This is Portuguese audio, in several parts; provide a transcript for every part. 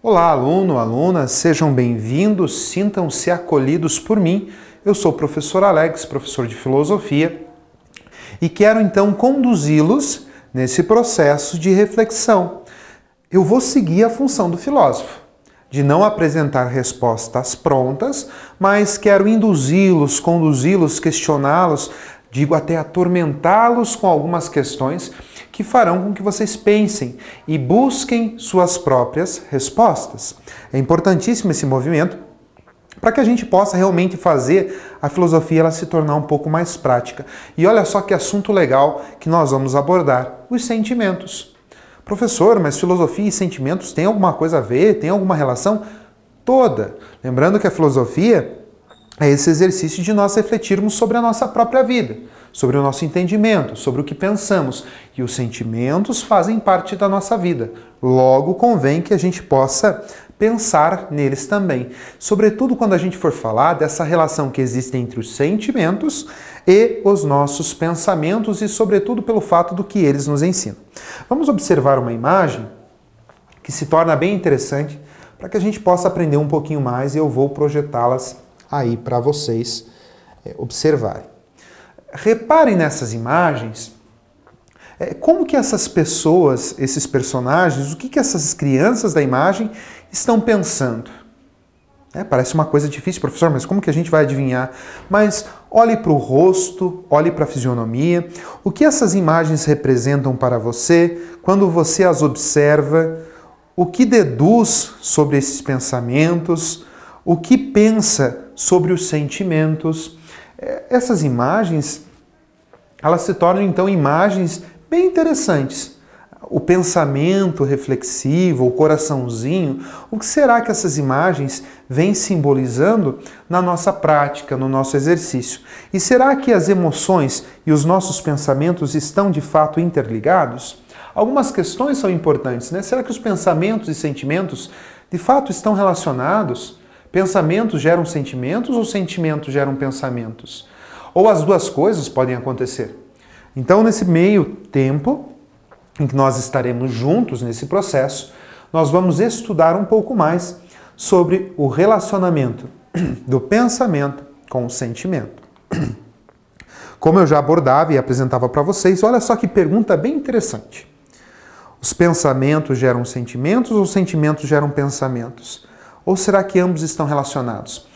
Olá, aluno, aluna, sejam bem-vindos, sintam-se acolhidos por mim. Eu sou o professor Alex, professor de filosofia, e quero então conduzi-los nesse processo de reflexão. Eu vou seguir a função do filósofo, de não apresentar respostas prontas, mas quero induzi-los, conduzi-los, questioná-los, digo até atormentá-los com algumas questões que farão com que vocês pensem e busquem suas próprias respostas. É importantíssimo esse movimento para que a gente possa realmente fazer a filosofia ela se tornar um pouco mais prática. E olha só que assunto legal que nós vamos abordar: os sentimentos. Professor, mas filosofia e sentimentos têm alguma coisa a ver? Tem alguma relação? Toda. Lembrando que a filosofia é esse exercício de nós refletirmos sobre a nossa própria vida, sobre o nosso entendimento, sobre o que pensamos. E os sentimentos fazem parte da nossa vida. Logo, convém que a gente possa pensar neles também. Sobretudo quando a gente for falar dessa relação que existe entre os sentimentos e os nossos pensamentos e, sobretudo, pelo fato do que eles nos ensinam. Vamos observar uma imagem que se torna bem interessante para que a gente possa aprender um pouquinho mais e eu vou projetá-las aí para vocês observarem. Reparem nessas imagens como que essas pessoas, esses personagens, o que essas crianças da imagem estão pensando. Parece uma coisa difícil, professor, mas como que a gente vai adivinhar? Mas olhe para o rosto, olhe para a fisionomia, o que essas imagens representam para você, quando você as observa, o que deduz sobre esses pensamentos, o que pensa sobre os sentimentos. Essas imagens, elas se tornam então imagens bem interessantes. O pensamento reflexivo, o coraçãozinho, o que será que essas imagens vêm simbolizando na nossa prática, no nosso exercício? E será que as emoções e os nossos pensamentos estão de fato interligados? Algumas questões são importantes, né? Será que os pensamentos e sentimentos de fato estão relacionados? Pensamentos geram sentimentos ou sentimentos geram pensamentos? Ou as duas coisas podem acontecer? Então, nesse meio tempo em que nós estaremos juntos nesse processo, nós vamos estudar um pouco mais sobre o relacionamento do pensamento com o sentimento. Como eu já abordava e apresentava para vocês, olha só que pergunta bem interessante. Os pensamentos geram sentimentos ou sentimentos geram pensamentos? Ou será que ambos estão relacionados?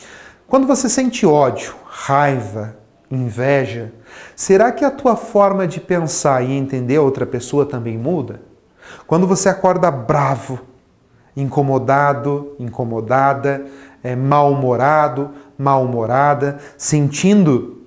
Quando você sente ódio, raiva, inveja, será que a tua forma de pensar e entender a outra pessoa também muda? Quando você acorda bravo, incomodado, incomodada, mal-humorado, mal-humorada, sentindo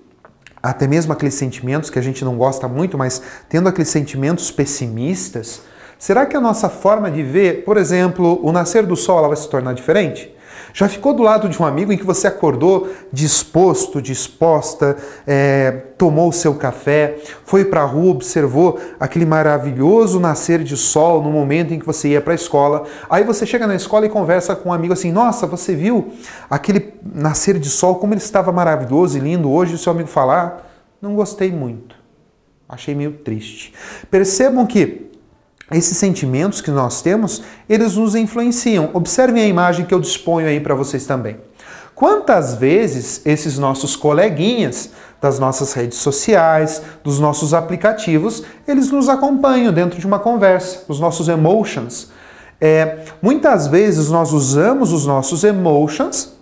até mesmo aqueles sentimentos que a gente não gosta muito, mas tendo aqueles sentimentos pessimistas, será que a nossa forma de ver, por exemplo, o nascer do sol, ela vai se tornar diferente? Já ficou do lado de um amigo em que você acordou disposto, disposta, tomou o seu café, foi para a rua, observou aquele maravilhoso nascer de sol no momento em que você ia para a escola. Aí você chega na escola e conversa com um amigo assim: nossa, você viu aquele nascer de sol, como ele estava maravilhoso e lindo hoje? O seu amigo falar: não gostei muito, achei meio triste. Percebam que esses sentimentos que nós temos, eles nos influenciam. Observem a imagem que eu disponho aí para vocês também. Quantas vezes esses nossos coleguinhas das nossas redes sociais, dos nossos aplicativos, eles nos acompanham dentro de uma conversa, os nossos emotions. Muitas vezes nós usamos os nossos emotions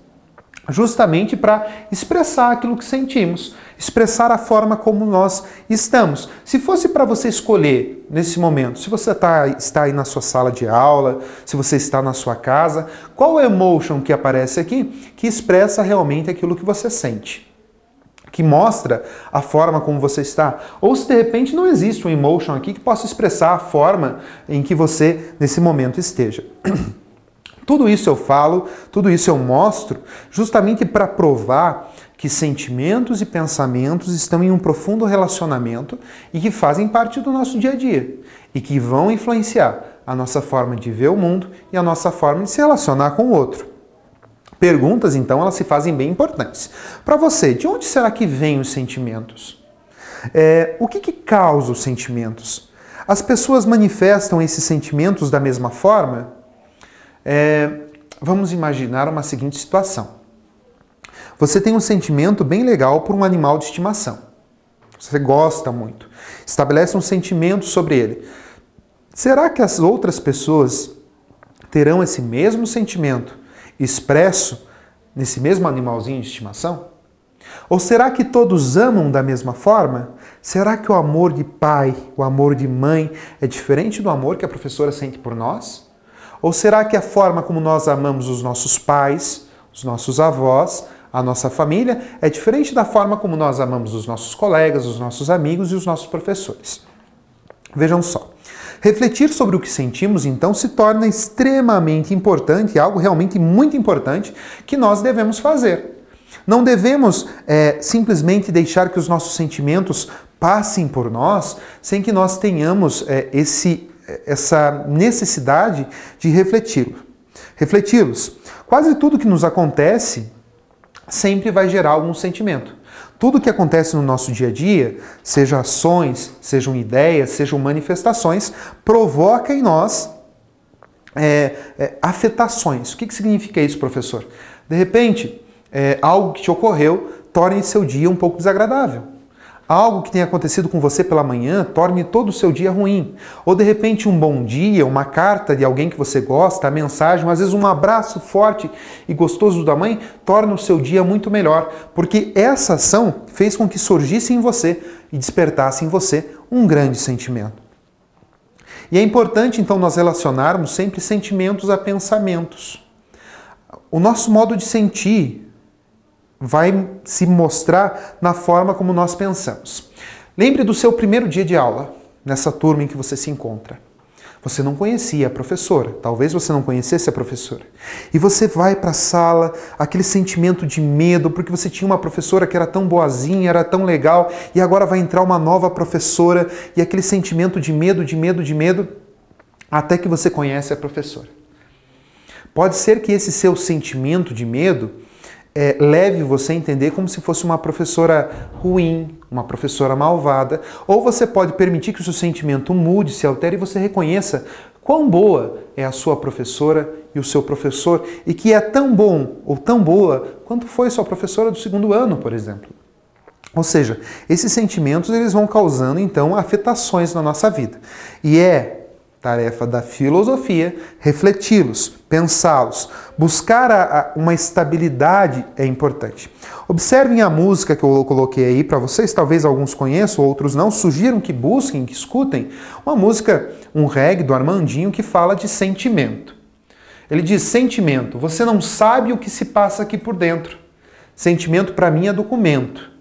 justamente para expressar aquilo que sentimos, expressar a forma como nós estamos. Se fosse para você escolher nesse momento, se você está aí na sua sala de aula, se você está na sua casa, qual é o emotion que aparece aqui que expressa realmente aquilo que você sente? Que mostra a forma como você está? Ou se de repente não existe um emotion aqui que possa expressar a forma em que você nesse momento esteja. Tudo isso eu falo, tudo isso eu mostro justamente para provar que sentimentos e pensamentos estão em um profundo relacionamento e que fazem parte do nosso dia a dia e que vão influenciar a nossa forma de ver o mundo e a nossa forma de se relacionar com o outro. Perguntas, então, elas se fazem bem importantes. Para você, de onde será que vêm os sentimentos? O que causa os sentimentos? As pessoas manifestam esses sentimentos da mesma forma? Vamos imaginar uma seguinte situação. Você tem um sentimento bem legal por um animal de estimação. Você gosta muito. Estabelece um sentimento sobre ele. Será que as outras pessoas terão esse mesmo sentimento expresso nesse mesmo animalzinho de estimação? Ou será que todos amam da mesma forma? Será que o amor de pai, o amor de mãe é diferente do amor que a professora sente por nós? Ou será que a forma como nós amamos os nossos pais, os nossos avós, a nossa família, é diferente da forma como nós amamos os nossos colegas, os nossos amigos e os nossos professores? Vejam só. Refletir sobre o que sentimos, então, se torna extremamente importante, algo realmente muito importante que nós devemos fazer. Não devemos simplesmente deixar que os nossos sentimentos passem por nós sem que nós tenhamos essa necessidade de refleti-los. Quase tudo que nos acontece sempre vai gerar algum sentimento. Tudo que acontece no nosso dia a dia, seja ações, sejam ideias, sejam manifestações, provoca em nós afetações. O que significa isso, professor? De repente, algo que te ocorreu torne seu dia um pouco desagradável. Algo que tenha acontecido com você pela manhã torne todo o seu dia ruim. Ou de repente um bom dia, uma carta de alguém que você gosta, a mensagem, às vezes um abraço forte e gostoso da mãe, torna o seu dia muito melhor. Porque essa ação fez com que surgisse em você e despertasse em você um grande sentimento. E é importante então nós relacionarmos sempre sentimentos a pensamentos. O nosso modo de sentir vai se mostrar na forma como nós pensamos. Lembre do seu primeiro dia de aula, nessa turma em que você se encontra. Você não conhecia a professora, talvez você não conhecesse a professora. E você vai para a sala, aquele sentimento de medo, porque você tinha uma professora que era tão boazinha, era tão legal, e agora vai entrar uma nova professora, e aquele sentimento de medo, até que você conhece a professora. Pode ser que esse seu sentimento de medo leve você a entender como se fosse uma professora ruim, uma professora malvada, ou você pode permitir que o seu sentimento mude, se altere e você reconheça quão boa é a sua professora e o seu professor e que é tão bom ou tão boa quanto foi sua professora do segundo ano, por exemplo. Ou seja, esses sentimentos eles vão causando então afetações na nossa vida. E é tarefa da filosofia refleti-los, pensá-los, buscar uma estabilidade é importante. Observem a música que eu coloquei aí para vocês, talvez alguns conheçam, outros não, sugiram que busquem, que escutem, uma música, um reggae do Armandinho que fala de sentimento. Ele diz, sentimento, você não sabe o que se passa aqui por dentro. Sentimento para mim é documento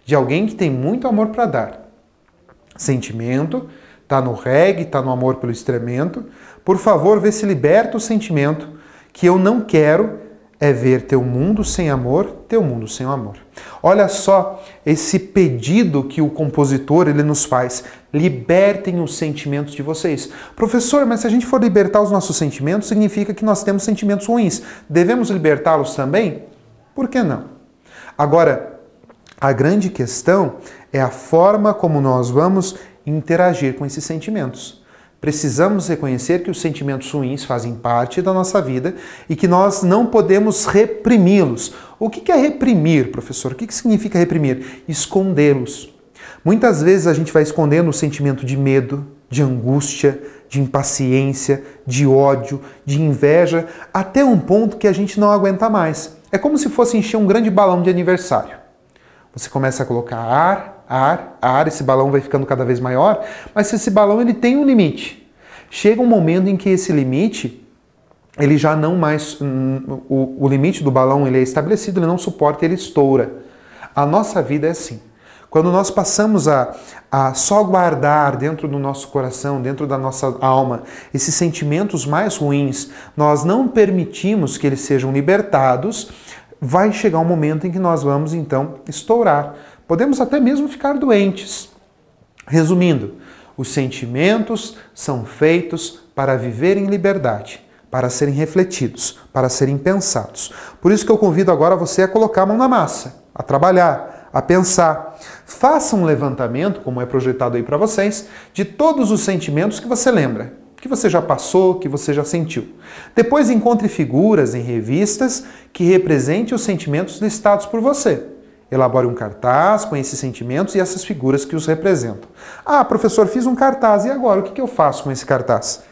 de alguém que tem muito amor para dar. Sentimento está no reggae, está no amor pelo extremento. Por favor, vê se liberta o sentimento que eu não quero é ver teu mundo sem amor, teu mundo sem amor. Olha só esse pedido que o compositor ele nos faz. Libertem os sentimentos de vocês. Professor, mas se a gente for libertar os nossos sentimentos, significa que nós temos sentimentos ruins. Devemos libertá-los também? Por que não? Agora, a grande questão é a forma como nós vamos interagir com esses sentimentos. Precisamos reconhecer que os sentimentos ruins fazem parte da nossa vida e que nós não podemos reprimi-los. O que é reprimir, professor? O que significa reprimir? Escondê-los. Muitas vezes a gente vai escondendo o sentimento de medo, de angústia, de impaciência, de ódio, de inveja, até um ponto que a gente não aguenta mais. É como se fosse encher um grande balão de aniversário. Você começa a colocar ar, esse balão vai ficando cada vez maior, mas esse balão ele tem um limite. Chega um momento em que esse limite, ele já não mais, o limite do balão ele é estabelecido, ele não suporta, ele estoura. A nossa vida é assim. Quando nós passamos a só guardar dentro do nosso coração, dentro da nossa alma, esses sentimentos mais ruins, nós não permitimos que eles sejam libertados, vai chegar um momento em que nós vamos então estourar. Podemos até mesmo ficar doentes. Resumindo, os sentimentos são feitos para viver em liberdade, para serem refletidos, para serem pensados. Por isso que eu convido agora você a colocar a mão na massa, a trabalhar, a pensar. Faça um levantamento, como é projetado aí para vocês, de todos os sentimentos que você lembra. que você já passou, que você já sentiu. Depois encontre figuras em revistas que representem os sentimentos listados por você. Elabore um cartaz com esses sentimentos e essas figuras que os representam. Ah, professor, fiz um cartaz, e agora? O que eu faço com esse cartaz?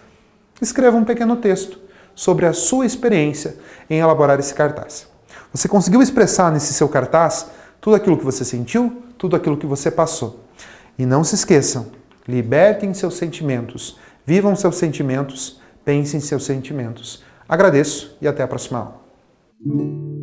Escreva um pequeno texto sobre a sua experiência em elaborar esse cartaz. Você conseguiu expressar nesse seu cartaz tudo aquilo que você sentiu, tudo aquilo que você passou. E não se esqueçam, libertem seus sentimentos, vivam seus sentimentos, pensem em seus sentimentos. Agradeço e até a próxima aula.